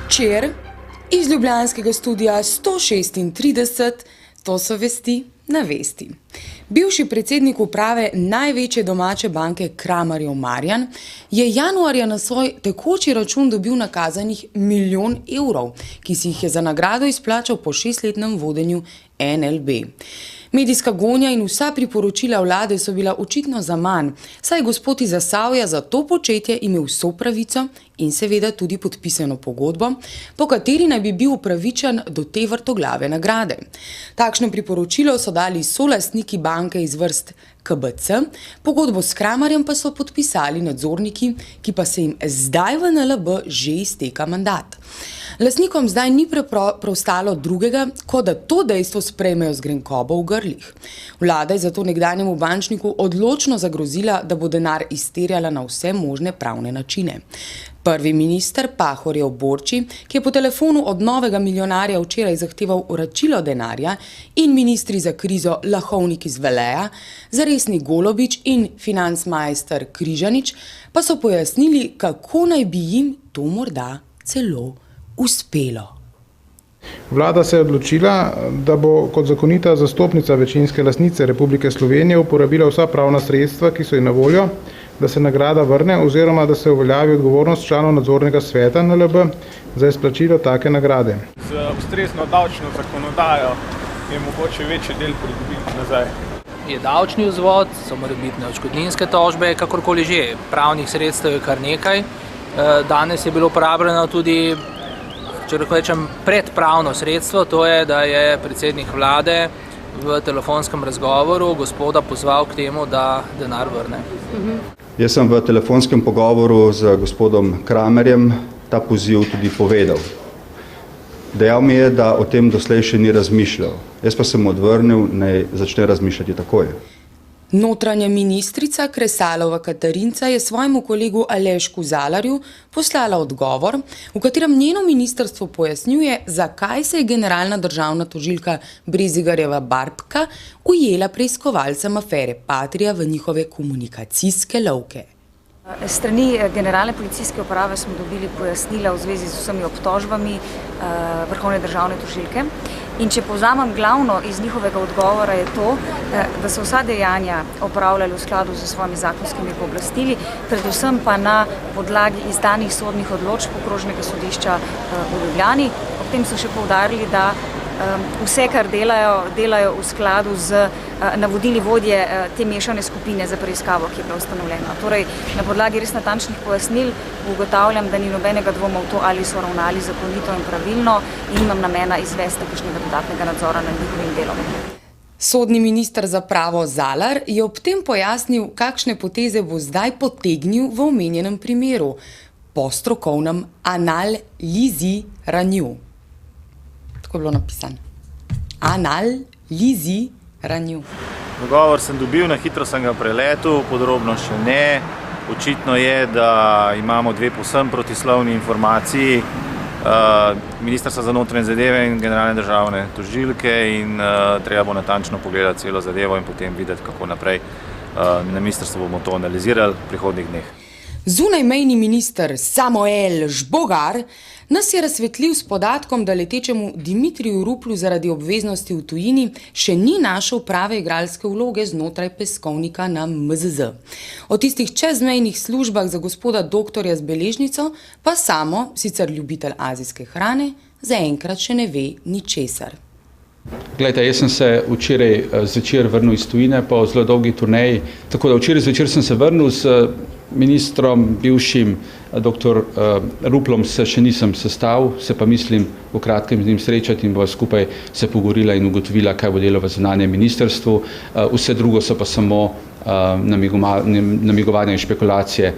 Včeraj iz ljubljanskega studia 136, to so vesti na vesti. Bivši predsednik uprave največje domače banke Kramarjev Marjan je januarja na svoj tekoči račun dobil nakazanih 1 milijon evrov, ki si jih je za nagrado izplačal po 6-letnem vodenju NLB. Medijska gonja in vsa priporočila vlade so bila očitno zaman, saj gospod iz Zasavja za to početje imel vso pravico in seveda tudi podpisano pogodbo, po kateri naj bi bil upravičen do te vrtoglave nagrade. Takšno priporočilo so dali solastniki banke iz vrst KBC, pogodbo s Kramarjem pa so podpisali nadzorniki, ki pa se jim zdaj v NLB že izteka mandat. Lastnikom zdaj ni preostalo drugega, kot da to dejstvo sprejmejo z grenkobo v grlih. Vlada je zato nekdanjemu bančniku odločno zagrozila, da bo denar izterjala na vse možne pravne načine. Prvi minister Pahorjev Borči, ki je po telefonu od novega milijonarja včeraj zahteval vračilo denarja, in ministri za krizo Lahovnik iz Veleja, Zaresni Golobič in financmajster Križanič, pa so pojasnili, kako naj bi jim to morda celo uspelo. Vlada se je odločila, da bo kot zakonita zastopnica večinske lastnice Republike Slovenije uporabila vsa pravna sredstva, ki so ji na voljo, da se nagrada vrne oziroma da se uveljavi odgovornost članov nadzornega sveta NLB za izplačilo take nagrade. Z ustrezno davčno zakonodajo je mogoče večji del pridobiti nazaj. Je davčni vzvod, so morebitne odškodninske tožbe, kakorkoli že, pravnih sredstev je kar nekaj. Danes je bilo uporabljeno tudi, če rečem, predpravno sredstvo, to je, da je predsednik vlade v telefonskem razgovoru gospoda pozval k temu, da denar vrne. Jaz sem v telefonskem pogovoru z gospodom Kramerjem ta poziv tudi povedal. Dejal mi je, da o tem doslej še ni razmišljal. Jaz pa sem mu odvrnil, naj začne razmišljati takoj. Notranja ministrica Kresalova Katarinca je svojemu kolegu Alešku Zalarju poslala odgovor, v katerem njeno ministrstvo pojasnjuje, zakaj se je generalna državna tožilka Brezigarjeva Barbka ujela preiskovalcem afere Patria v njihove komunikacijske lovke. S strani generalne policijske uprave smo dobili pojasnila v zvezi z vsemi obtožbami vrhovne državne tožilke. In če povzamem glavno iz njihovega odgovora je to, da so vsa dejanja opravljali v skladu z svojimi zakonskimi pooblastili, predvsem pa na podlagi izdanih sodnih odločb okrožnega sodišča v Ljubljani. Ob tem so še poudarili, da vse, kar delajo v skladu z navodili vodje te mešane skupine za preiskavo, ki je bila ustanovljena. Torej, na podlagi res natančnih pojasnil ugotavljam, da ni nobenega dvoma v to, ali so ravnali zakonito in pravilno in imam namena izvesti kakšnega dodatnega nadzora nad njihovim delom. Sodni minister za pravo Zalar je ob tem pojasnil, kakšne poteze bo zdaj potegnil v omenjenem primeru po strokovnem analiziranju. Tako je bilo napisano. Analiziranju. Dogovor sem dobil, na hitro sem ga preletel, podrobno še ne. Očitno je, da imamo dve povsem protislovni informaciji Ministrstva za notranje zadeve in generalne državne tožilke in treba bo natančno pogledati celo zadevo in potem videti, kako naprej. Na ministrstvu bomo to analizirali v prihodnjih dneh. Zunajmejni minister Samuel Žbogar nas je razsvetlil s podatkom, da letečemu Dimitriju Ruplu zaradi obveznosti v tujini še ni našel prave igralske vloge znotraj peskovnika na MZZ. O tistih čezmejnih službah za gospoda doktorja z beležnico pa samo, sicer ljubitelj azijske hrane, zaenkrat še ne ve ničesar. Glejte, jaz sem se včeraj zvečer vrnil iz tujine po zelo dolgi turneji, tako da včeraj zvečer sem se vrnil z ministrom, bivšim dr. Ruplom se še nisem sestal, se pa mislim v kratkem z njim srečati in bo skupaj se pogovorila in ugotovila, kaj bo delo v zunanjem ministrstvu. Vse drugo so pa samo namigovanje in špekulacije.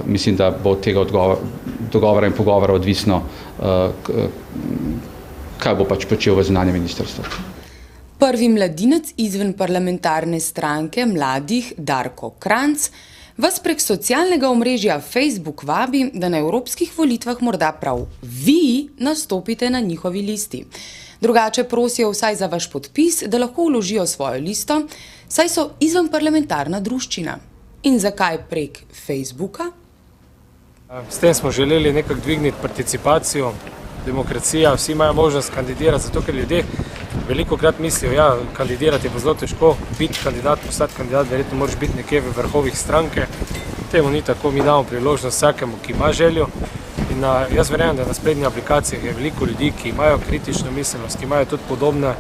Mislim, da bo od tega dogovora in pogovora odvisno, kaj bo pač počel v zunanjem ministrstvu. Prvi mladinec izven parlamentarne stranke mladih Darko Kranjc vas prek socialnega omrežja Facebook vabi, da na evropskih volitvah morda prav vi nastopite na njihovi listi. Drugače prosijo vsaj za vaš podpis, da lahko vložijo svojo listo, saj so izvenparlamentarna druščina. In zakaj prek Facebooka? S tem smo želeli nekako dvigniti participacijo, demokracija, vsi imajo možnost kandidirati, zato ker ljudje velikokrat mislijo, ja, kandidirati je pa zelo težko, biti kandidat, postati kandidat, verjetno moraš biti nekje v vrhovih stranke. Temu ni tako, mi damo priložnost vsakemu, ki ima željo. In jaz verjamem, da na spletnih aplikacijah je veliko ljudi, ki imajo kritično miselnost, ki imajo tudi podobna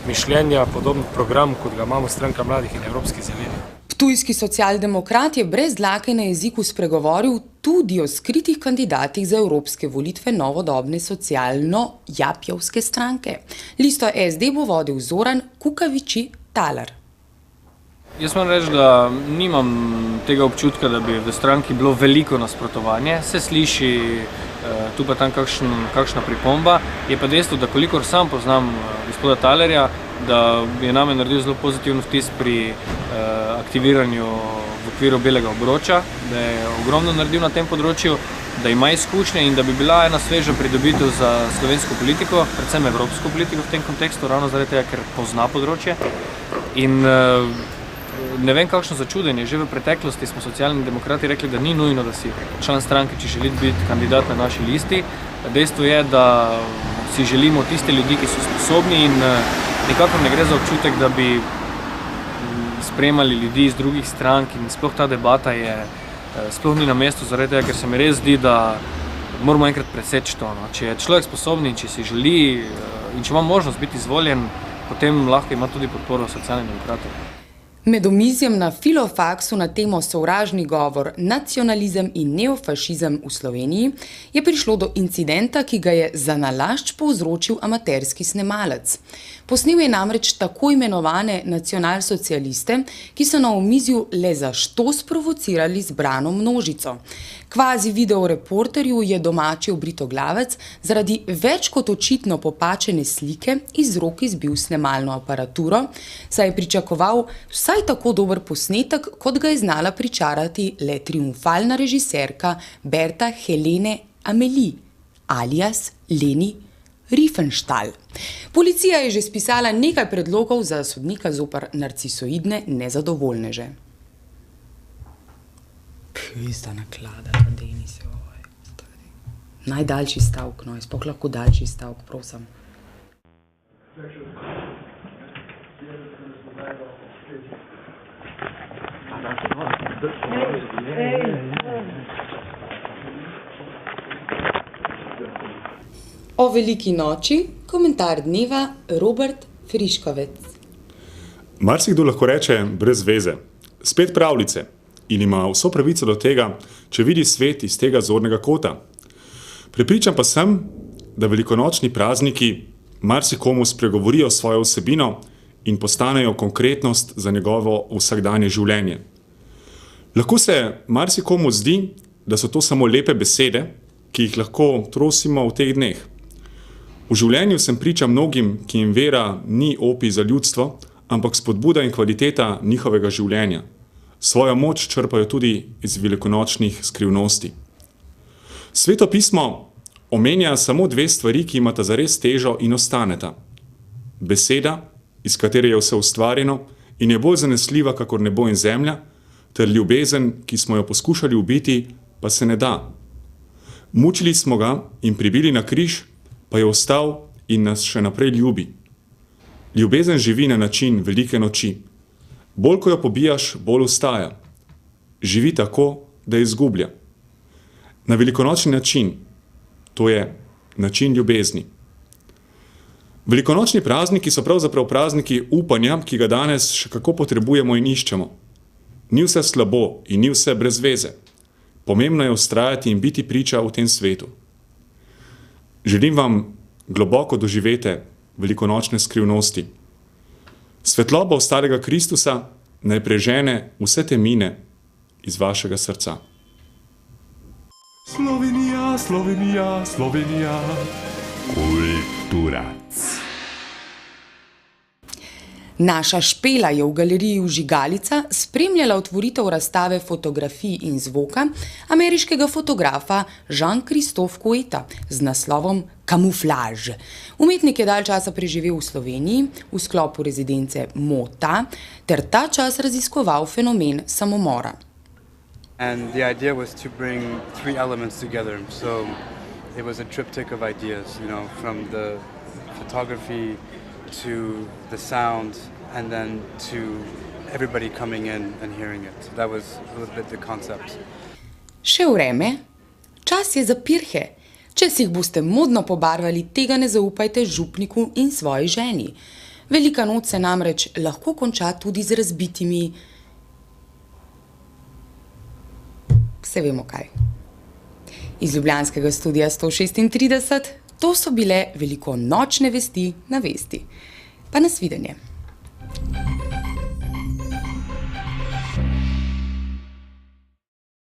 mišljenja, podoben program, kot ga imamo Stranka mladih in Evropski zeleni. Ptujski socialdemokrat je brez dlake na jeziku spregovoril tudi o skritih kandidatih za evropske volitve novodobne socialno-japjevske stranke. Listo SD bo vodil Zoran Kukavici-Talar. Jaz moram reči, da nimam tega občutka, da bi v stranki bilo veliko nasprotovanje. Se sliši tu pa tam kakšna pripomba. Je pa dejstvo, da kolikor sam poznam gospoda Talerja, da je name naredil zelo pozitiven vtis pri aktiviranju v okviru belega obroča, da je ogromno naredil na tem področju, da ima izkušnje in da bi bila ena sveža pridobitev za slovensko politiko, predvsem evropsko politiko v tem kontekstu, ravno zaradi tega, ker pozna področje. In ne vem, kakšno začudenje. Že v preteklosti smo socialni demokrati rekli, da ni nujno, da si član stranke, če želi biti kandidat na naši listi. Dejstvo je, da si želimo tiste ljudi, ki so sposobni in nikakor ne gre za občutek, da bi spremljali ljudi iz drugih strank in sploh ta debata je sploh ni na mestu, zaradi tega, ker se mi res zdi, da moramo enkrat preseči to. Če je človek sposobni in če si želi in če ima možnost biti izvoljen, potem lahko ima tudi podporo socialnih demokratov. Med omizjem na Filofaksu na temo sovražni govor, nacionalizem in neofašizem v Sloveniji je prišlo do incidenta, ki ga je za nalašč povzročil amaterski snemalec. Posnel je namreč tako imenovane nacionalsocialiste, ki so na omizju le za što sprovocirali zbrano množico. Kvazi video reporterju je domači obritoglavec zaradi več kot očitno popačene slike iz rok izbil snemalno aparaturo, saj je pričakoval vsaj tako dober posnetek, kot ga je znala pričarati le triumfalna režiserka Berta Helene Amelie, alias Leni Riefenstahl. Policija je že spisala nekaj predlogov za sodnika zoper narcisoidne nezadovoljneže. Pizda naklada, kadeni se ovoj. Najdaljši stavk, no, sploh lahko daljši stavk, prosim. O veliki noči, komentar dneva, Robert Friškovec. Marsikdo lahko reče brez veze, spet pravljice in ima vso pravico do tega, če vidi svet iz tega zornega kota. Prepričan pa sem, da velikonočni prazniki marsikomu spregovorijo svojo vsebino in postanejo konkretnost za njegovo vsakdanje življenje. Lahko se marsikomu zdi, da so to samo lepe besede, ki jih lahko trosimo v teh dneh. V življenju sem priča mnogim, ki jim vera ni opij za ljudstvo, ampak spodbuda in kvaliteta njihovega življenja. Svojo moč črpajo tudi iz velikonočnih skrivnosti. Sveto pismo omenja samo dve stvari, ki imata zares težo in ostaneta. Beseda, iz katere je vse ustvarjeno in je bolj zanesljiva, kakor nebo in zemlja, ter ljubezen, ki smo jo poskušali ubiti, pa se ne da. Mučili smo ga in pribili na križ, pa je ostal in nas še naprej ljubi. Ljubezen živi na način velike noči. Bolj, ko jo pobijaš, bolj ostaja. Živi tako, da izgublja. Na velikonočni način, to je način ljubezni. Velikonočni prazniki so pravzaprav prazniki upanja, ki ga danes še kako potrebujemo in iščemo. Ni vse slabo in ni vse brez veze. Pomembno je vztrajati in biti priča v tem svetu. Želim vam globoko doživeti velikonočne skrivnosti. Svetloba ostalega Kristusa naj prežene vse temine iz vašega srca. Slovenija, Slovenija, Slovenija. Kulturac. Naša Špela je v galeriji Vžigalica spremljala otvoritev razstave fotografij in zvoka ameriškega fotografa Jean-Christophe Coueta z naslovom Kamuflaž. Umetnik je dalj časa preživel v Sloveniji v sklopu rezidence Mota ter ta čas raziskoval fenomen samomora. And the idea was to bring three elements together. So it was a triptych of ideas, you know, from the photography to the sound and then to everybody coming in and hearing it. That was a little bit the concept. Še vreme, čas je za pirhe. Če si jih boste modno pobarvali, tega ne zaupajte župniku in svoji ženi. Velika noč se namreč lahko konča tudi z razbitimi... Vse vemo kaj. Iz ljubljanskega studia 136, to so bile velikonočne vesti na vesti. Pa nasvidenje.